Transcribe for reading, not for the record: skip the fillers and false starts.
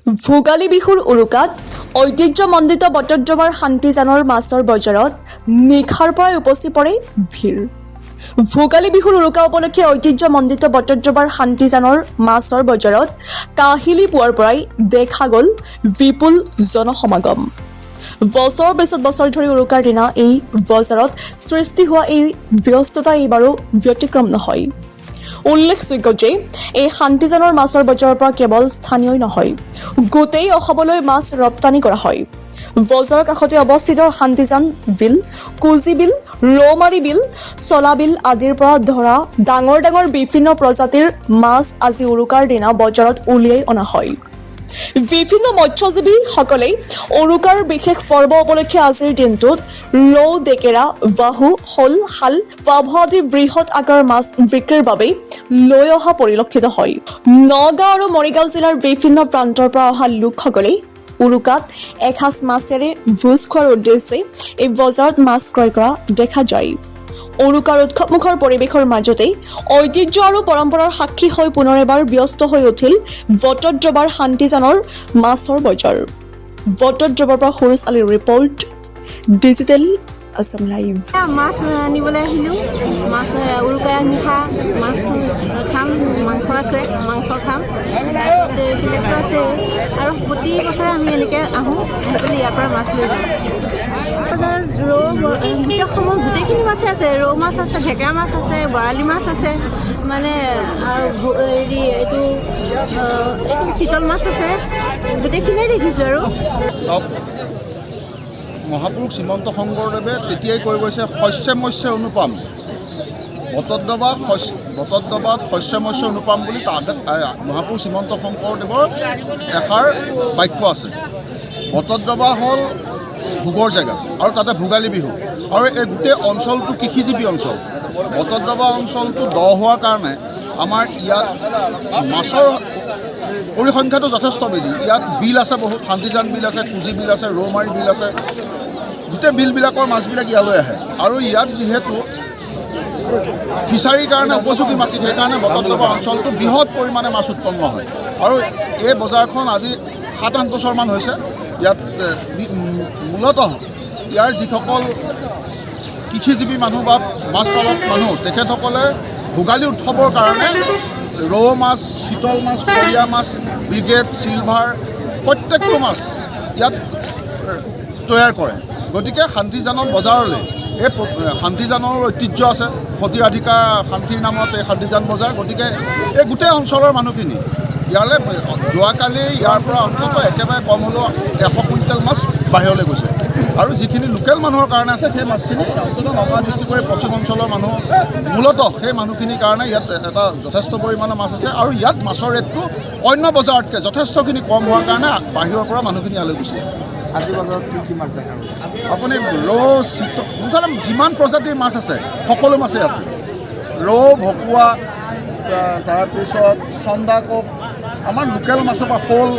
ভোগালী বিহুৰ উৰুকাত ঐতিহ্যমণ্ডিত বটদ্ৰৱাৰ শান্তিজানৰ মাছৰ বজাৰত নিশাৰ পৰাই উপচি পৰে ভিৰ। ভোগালী বিহুৰ উৰুকা উপলক্ষে ঐতিহ্যমণ্ডিত বটদ্ৰৱাৰ শান্তিজানৰ মাছৰ বজাৰত কাহিলি পুৱাৰ পৰাই দেখা গ'ল বিপুল জনসমাগম। বছৰৰ পিছত বছৰ ধৰি উৰুকাৰ দিনা এই বজাৰত সৃষ্টি হোৱা এই ব্যস্ততা এইবাৰো ব্যতিক্ৰম নহয়। উল্লেখযোগ্য যে এই শান্তিজানৰ মাছৰ বজাৰৰ পৰা কেৱল স্থানীয়ই নহয়, গোটেই অসমলৈ মাছ ৰপ্তানি কৰা হয়। বজাৰৰ কাষতে অৱস্থিত শান্তিজান বিল, কুজি বিল, ৰৌমাৰী বিল, চলা বিল আদিৰ পৰা ধৰা ডাঙৰ ডাঙৰ বিভিন্ন প্ৰজাতিৰ মাছ আজি উৰুকাৰ দিনা বজাৰত উলিয়াই অনা হয়। বিভিন্ন মৎস্যজীৱীসকলে উৰুকাৰ বিশেষ পৰ্ব উপলক্ষে আজিৰ দিনটোত ৰৌ, ডেকেৰা, বাহু, শ'ল, শাল, পাভ আদি বৃহৎ আকাৰৰ মাছ বিক্ৰীৰ বাবে লৈ অহা পৰিলক্ষিত হয়। নগাঁও আৰু মৰিগাঁও জিলাৰ বিভিন্ন প্ৰান্তৰ পৰা অহা লোকসকলে উৰুকাত এসাঁজ মাছেৰে ভোজ খোৱাৰ উদ্দেশ্যে এই বজাৰত মাছ ক্ৰয় কৰা দেখা যায়। উৰুকাৰ উৎসৱমুখৰ পৰিৱেশৰ মাজতে ঐতিহ্য আৰু পৰম্পৰাৰ সাক্ষী হৈ পুনৰ এবাৰ ব্যস্ত হৈ উঠিল বটদ্ৰৱাৰ শান্তিজানৰ মাছৰ বজাৰ। বটদ্ৰৱাৰ পৰা সুৰুজ আলীৰ ৰিপৰ্ট, ডিজিটেল আছাম লাইভ। মাছ আনিবলৈ আহিলোঁ। মাছ উৰুকাৰ নিশা মাছ খাম, মাংস আছে, মাংস খাম, তাৰপিছত এইবিলাকতো আছে আৰু প্ৰতি বছৰে আমি এনেকৈ আহোঁ, আহি পেলাই ইয়াৰ পৰা মাছ লৈ যাওঁ। ৰৌ গোটেই অসমৰ গোটেইখিনি মাছেই আছে। ৰৌ মাছ আছে, ঢেকেৰা মাছ আছে, বৰালি মাছ আছে, মানে আৰু হেৰি এইটো চিতল মাছ আছে, গোটেইখিনিয়ে দেখিছোঁ আৰু মহাপুৰুষ শ্ৰীমন্ত শংকৰদেৱে তেতিয়াই কৈ গৈছে শস্য মৎস্য অনুপাম। বটদ্ৰৱাত শস্য মৎস্য অনুপাম বুলি তাত মহাপুৰুষ শ্ৰীমন্ত শংকৰদেৱৰ এষাৰ বাক্য আছে। বটদ্ৰৱা হ'ল ভোগৰ জেগা আৰু তাতে ভোগালী বিহু, আৰু এই গোটেই অঞ্চলটো কৃষিজীৱী অঞ্চল। বটদ্ৰৱা অঞ্চলটো দ হোৱাৰ কাৰণে আমাৰ ইয়াত মাছৰ পৰিসংখ্যাটো যথেষ্ট বেছি। ইয়াত বিল আছে, বহুত শান্তিজান বিল আছে, কুজি বিল আছে, ৰৌমাৰী বিল আছে। গোটেই বিলবিলাকৰ মাছবিলাক ইয়ালৈ আহে আৰু ইয়াত যিহেতু ফিচাৰীৰ কাৰণে উপযোগী মাটি, সেইকাৰণে বটদ্ৰৱা অঞ্চলটো বৃহৎ পৰিমাণে মাছ উৎপন্ন হয়। আৰু এই বজাৰখন আজি 7-8 বছৰমান হৈছে। ইয়াত মূলতঃ ইয়াৰ যিসকল কৃষিজীৱী মানুহ বা মাছ পালক মানুহ, তেখেতসকলে ভোগালী উৎসৱৰ কাৰণে ৰৌ মাছ, চিতল মাছ, খৰিয়া মাছ, ব্ৰিগেড, চিলভাৰ প্ৰত্যেকটো মাছ ইয়াত তৈয়াৰ কৰে। গতিকে শান্তিজানৰ বজাৰলৈ এই শান্তিজানৰ ঐতিহ্য আছে, সতীৰাধিকা শান্তিৰ নামত এই শান্তিজান বজাৰ। গতিকে এই গোটেই অঞ্চলৰ মানুহখিনি ইয়ালৈ যোৱাকালি ইয়াৰ পৰা অন্ততঃ একেবাৰে কম হ'লেও 100 কুইণ্টেল মাছ বাহিৰলৈ গৈছে। আৰু যিখিনি লোকেল মানুহৰ কাৰণে আছে সেই মাছখিনি অন্ততঃ নগাঁও ডিষ্ট্ৰিক্টৰ পশ্চিম অঞ্চলৰ মানুহ, মূলতঃ সেই মানুহখিনিৰ কাৰণে ইয়াত এটা যথেষ্ট পৰিমাণৰ মাছ আছে। আৰু ইয়াত মাছৰ ৰেটটো অন্য বজাৰতকৈ যথেষ্টখিনি কম হোৱাৰ কাৰণে বাহিৰৰ পৰা মানুহখিনি ইয়ালৈ গৈছে। আজি বজাৰত কি মাছ দেখা গৈছে? আপুনি ৰৌ, চিতল, মুঠতে যিমান প্ৰজাতিৰ মাছ আছে সকলো মাছেই আছে। ৰৌ, ভকুৱা, তাৰপিছত চন্দা কোপ, আমাৰ লোকেল মাছৰ পৰা শ'ল,